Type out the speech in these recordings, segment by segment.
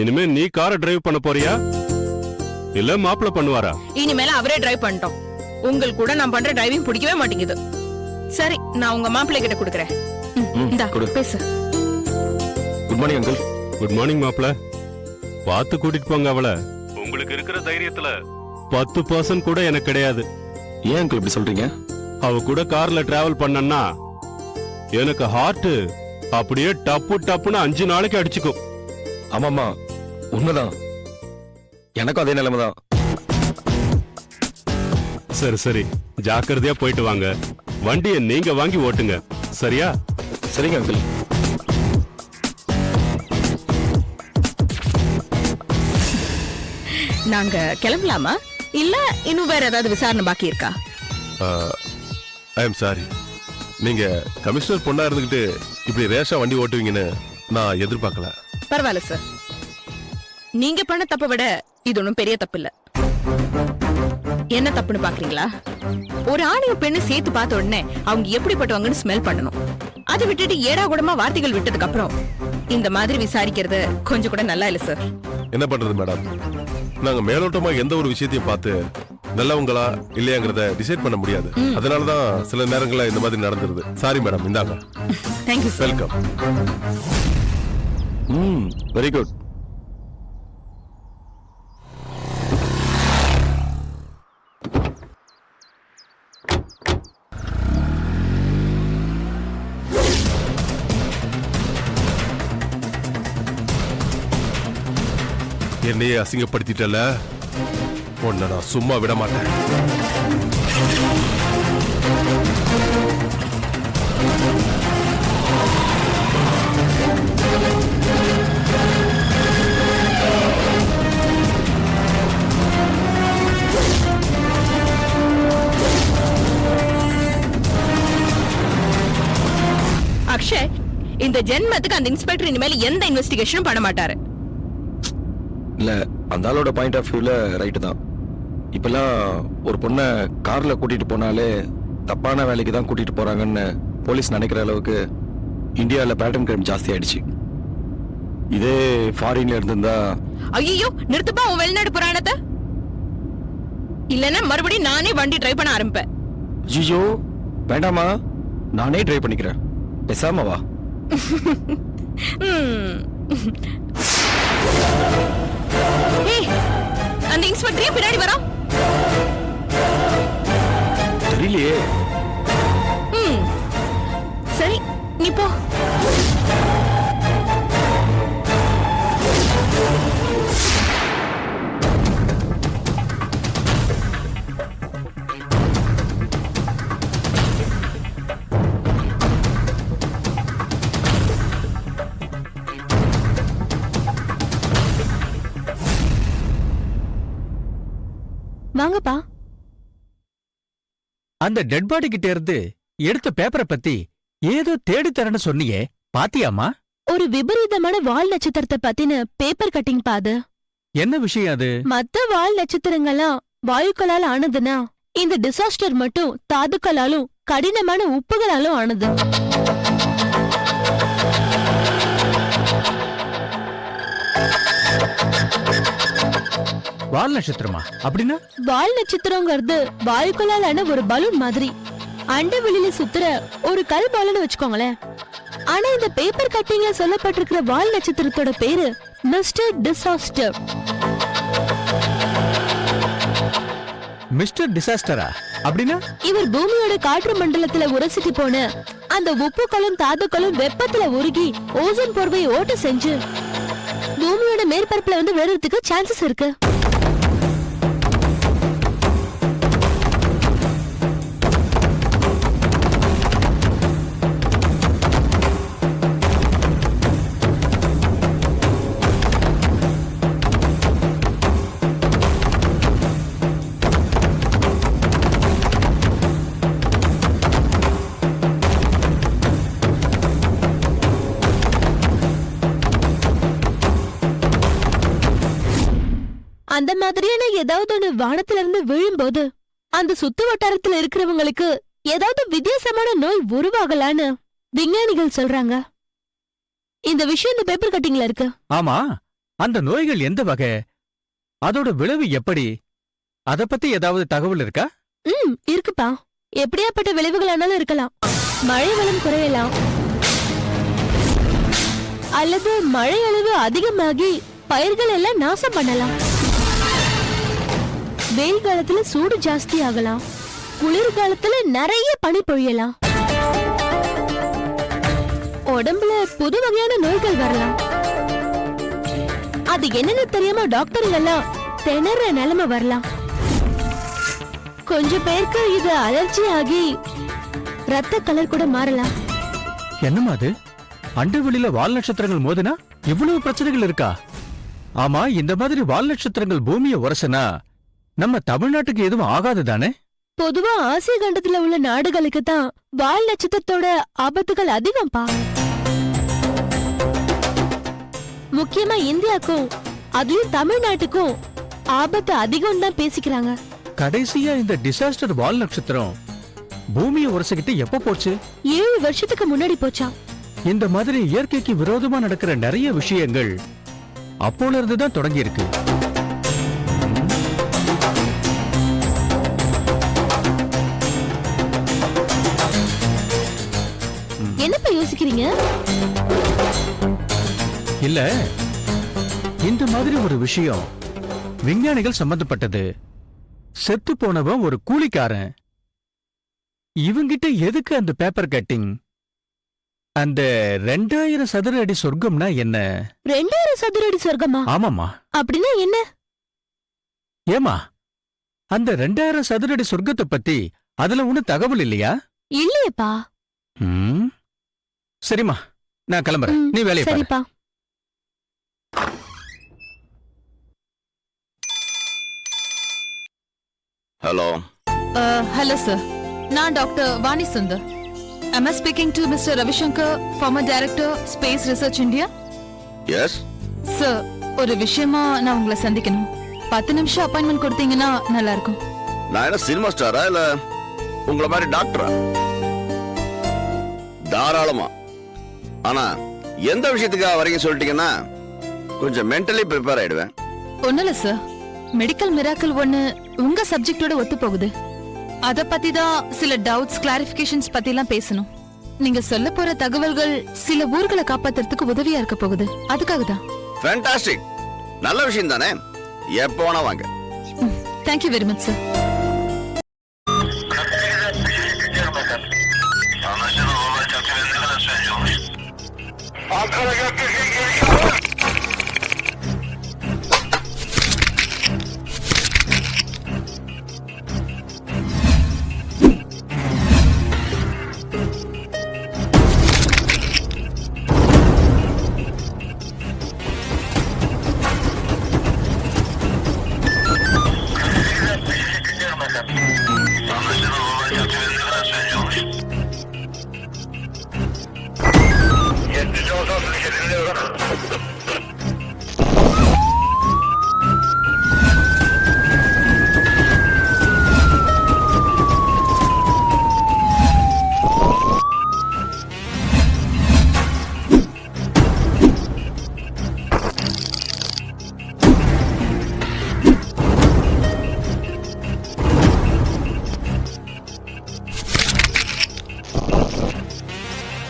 இனிமே நீ காரை டிரைவ் பண்ண போறியா இல்ல மாப்பிள்ள பண்ணுவாரா? இனிமேல அவரே டிரைவ் பண்ணிட்டோம். உங்களுக்கு கூட நான் பண்ற டிரைவிங் பிடிக்கவே மாட்டேங்குது. சரி, நான் உங்க மாப்பிள்ளை கிட்ட கொடுக்கறேன். இந்தா பேசு. Good morning uncle. Good morning மாப்பிள்ள. பார்த்து கூட்டிட்டு போங்க அவளை. உங்களுக்கு இருக்கிற தைரியத்துல 10% கூட எனக்கு கிடையாது. ஏன் அங்கிள் இப்படி சொல்றீங்க? அவ கூட கார்ல டிராவல் பண்ணனா எனக்கு ஹார்ட் அப்படியே டப்பு டப்புன்னு 5 நாளைக்கு அடிச்சுக்கும். ஆமாமா, உண்மைதான். எனக்கும் அதே நிலைமைதான். சரி சரி, ஜாக்கிரதையா போயிட்டு வாங்க. வண்டியை நீங்க வாங்கி ஓட்டுங்க, சரியா? சரிங்க அங்கிள். நாங்க கிளம்பலாமா இல்ல இன்னும் வேற ஏதாவது விசாரணை பாக்கி இருக்கா? I am sorry. நீங்க கமிஷனர் பொண்ணா இருந்துகிட்டு இப்படி ரேஷா வண்டி ஓட்டுவீங்கன்னு நான் எதிர்பார்க்கல. பரவாயில்ல சார், நீங்க பண்ண தப்பை விட இது ஒன்றும் பெரிய தப்பு இல்ல. என்ன தப்புன்னு பாக்குறீங்களா? ஒரு ஆணையும் பெண்ணு சேர்த்து பார்த்த உடனே அவங்க எப்படிப்பட்டவங்கன்னு ஸ்மெல் பண்ணணும். அதை விட்டுட்டு ஏடா கூடமா வார்த்தைகள் விட்டதுக்கு அப்புறம் இந்த மாதிரி விசாரிக்கிறது கொஞ்சம் கூட நல்லா இல்ல சார். என்ன பண்றது மேடம், நாங்க மேலோட்டமா எந்த ஒரு விஷயத்தையும் பார்த்து நல்லவங்களா இல்லையாங்கிறத டிசைட் பண்ண முடியாது. அதனாலதான் சில நேரங்கள்ல இந்த மாதிரி நடந்துருது. Sorry madam. இந்தாங்க. Thank you sir. Welcome. Very good. என்னையே அசிங்கப்படுத்திட்டல, உன்னை நான் சும்மா விட மாட்டேன். அக்ஷய், இந்த ஜென்மத்துக்கு அந்த இன்ஸ்பெக்டர் இனிமேல் எந்த இன்வெஸ்டிகேஷனும் பண்ண மாட்டாரு. இல்ல, அந்த ஆளோட பாயிண்ட் ஆஃப் வியூல ரைட்டு தான். இப்பெல்லாம் ஒரு பொண்ணை கார்ல கூட்டிட்டு போனாலே தப்பான வேலைக்கு தான் கூட்டிட்டு போறாங்கன்னு போலீஸ் நினைக்கிற அளவுக்கு இந்தியாவில பேட்டர்ன் கிரைம் ஜாஸ்தி ஆயிடுச்சு. இதே ஃபாரின்ல இருந்திருந்தா. ஐயோ, நிறுத்துப்பா உன் வெளிநாடு புராணத்தை. இல்லன்னா மறுபடியும் நானே வண்டி டிரைவ் பண்ண ஆரம்பிப்பேன். ஐயோ வேண்டாமா, நானே டிரைவ் பண்ணிக்கிறேன். பேசாம வா. அந்த இன்ஸ்பெக்டரே பின்னாடி வரா. தெரியலையே. சரி, நீ போ. வாங்கப்பா. அந்த டெட் பாடி கிட்ட இருந்து எடுத்த பேப்பரை பத்தி ஏதோ தேடி தரேன்னு சொன்னியே, பாத்தியாமா? ஒரு விபரீதமான வால் நட்சத்திரத்தை பத்தின பேப்பர் கட்டிங் பாது. என்ன விஷயம் அது? மத்த வால் நட்சத்திரங்கள்லாம் வாயுக்களால் ஆனதுன்னா, இந்த டிசாஸ்டர் மட்டும் தாதுக்களாலும் கடினமான உப்புகளாலும் ஆனது. வால் நட்சத்திரமா? அப்படின்னா வால் நட்சத்திரங்கிறது வாயுக்களாலான ஒரு பலூன் மாதிரி. அண்டவெளியில சுத்துற ஒரு கல் பாலன்னு வச்சுக்கோங்களேன். ஆனா இந்த பேப்பர் கட்டிங்ல சொல்லப்பட்டிருக்கிற வால் நட்சத்திரத்தோட பேரு மிஸ்டர் டிசாஸ்டர். மிஸ்டர் டிசாஸ்டரா? அப்படின்னா இவர் பூமியோட காற்று மண்டலத்துல உரசிட்டு போன அந்த உப்புக்களும் தாதுக்களும் வெப்பத்துல உருகி ஓசோன் போர்வையை ஓட்ட செஞ்சு பூமியோட மேற்பரப்புல வந்து விழுறதுக்கு சான்சஸ் இருக்கு. அந்த மாதிரியான ஏதாவது ஒண்ணு வானத்துல இருந்து விழும்போது அந்த சுத்து வட்டாரத்துல இருக்கிறவங்களுக்கு ஏதாவது வித்தியாசமான நோய் உருவாகலான்னு விஞ்ஞானிகள் சொல்றாங்க. இந்த விஷயம் இந்த பேப்பர் கட்டிங்ல இருக்கு. ஆமா, அந்த நோய்கள் எந்த வகை, அதோட விளைவு எப்படி, அத பத்தி ஏதாவது தகவல் இருக்கா? இருக்குப்பா. எப்படியாப்பட்ட விளைவுகளானாலும் இருக்கலாம். மழை வளம் குறையலாம், அல்லது மழை அளவு அதிகமாகி பயிர்கள் எல்லாம் நாசம் பண்ணலாம். வெயில் காலத்துல சூடு ஜாஸ்தி ஆகலாம், குளிர்காலத்துல நிறைய பனி பொழியலாம், உடம்புல புது வகையான நோய்கள் வரலாம். அது என்னன்னு தெரியாம டாக்டருங்க எல்லாம் திணற நிலைமை வரலாம். கொஞ்சம் பேருக்கு இது அலர்ஜி ஆகி ரத்த கலர் கூட மாறலாம். என்னமா அது? அண்டவெளியில வால் நட்சத்திரங்கள் மோதினா இவ்வளவு பிரச்சனைகள் இருக்கா? ஆமா, இந்த மாதிரி வால் நட்சத்திரங்கள் பூமியை உரசனா நம்ம தமிழ்நாட்டுக்கு எதுவும் ஆகாது தானே? பொதுவா ஆசிய கண்டத்துல உள்ள நாடுகளுக்கு தான் வால் நட்சத்திரத்தோட ஆபத்துகள் அதிகம்பா. முக்கியமா இந்தியாக்கும் அதுலயும் தமிழ்நாட்டுக்கும் ஆபத்து அதிகம் தான் பேசிக்கிறாங்க. கடைசியா இந்த டிசாஸ்டர் வால் நட்சத்திரம் பூமியை உரசிக்கிட்டு எப்ப போச்சு? 7 வருஷத்துக்கு முன்னாடி போச்சாம். இந்த மாதிரி இயற்கைக்கு விரோதமா நடக்கிற நிறைய விஷயங்கள் அப்போல இருந்து தான் தொடங்கி இருக்கு. என்னப்பா யோசிக்கிறீங்க? இல்ல, இந்த மாதிரி ஒரு விஷயம் விஞ்ஞானிகள் சம்பந்தப்பட்டது. செத்து போனவன் ஒரு கூலிக்காரன். இவங்கிட்ட எதுக்கு அந்த பேப்பர் கட்டிங்? அந்த 2000 சதுர அடி சொர்க்கம்னா என்ன? 2000 சதுர அடி சொர்க்கமா? ஆமாமா. அப்படின்னா என்ன? ஏமா, அந்த 2000 சதுர அடி சொர்க்கத்தை பத்தி அதுல ஒண்ணும் தகவல் இல்லையா? இல்லையேப்பா. சரிம்மா, நான் கிளம்புறேன். நீ வேலையை பாரு. சரிப்பா. ஹலோ. ஹலோ சார், நான் doctor Vani Sundar. Am I speaking to Mr. Ravishankar, former director, Space Research India? Yes. Sir, ஒரு விஷயமா நான் உங்களை சந்திக்கணும். 10 நிமிஷம் அப்பாயின்மெண்ட் கொடுத்தீங்கன்னா நல்லா இருக்கும். நான் என்ன சினிமா ஸ்டாரா இல்ல உங்களை மாதிரி டாக்டரா? தாராளமா. ஆனா எந்த விஷயத்துக்காக வரீங்க சொல்லிட்டீங்கன்னா கொஞ்சம் மென்டலி ப்ரிப்பேர் ஆயிடுவேன். ஒண்ணும் இல்ல சார், மெடிக்கல் மிராக்கிள் ஒண்ணு உங்க சப்ஜெக்டோட ஒத்து போகுது. அத பத்தி தான் சில டவுட்ஸ், கிளாரிபிகேஷன்ஸ் பத்தி எல்லாம் பேசணும். நீங்க சொல்ல போற தகவல்கள் சில ஊர்களை காப்பாத்துறதுக்கு உதவியா இருக்க போகுது. அதுக்காக தான். ஃபேண்டாஸ்டிக். நல்ல விஷயம் தானே. எப்போ வேணா வாங்க. Thank you very much sir.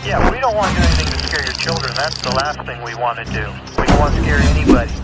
Yeah, we don't want to do anything to scare your children. That's the last thing we want to do. We don't want to scare anybody.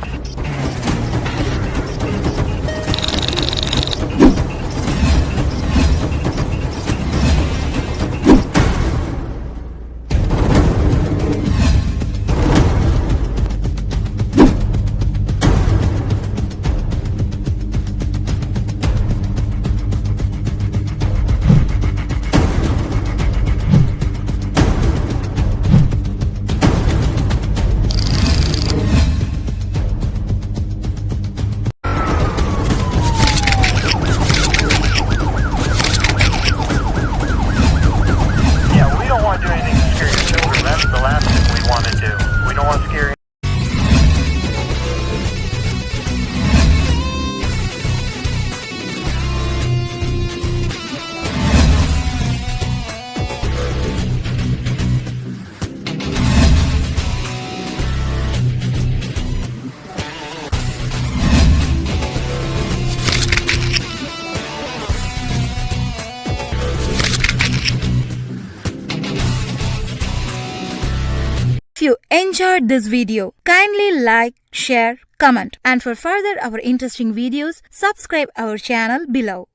you enjoyed this video, kindly like, share, comment, and for further our interesting videos, subscribe our channel below.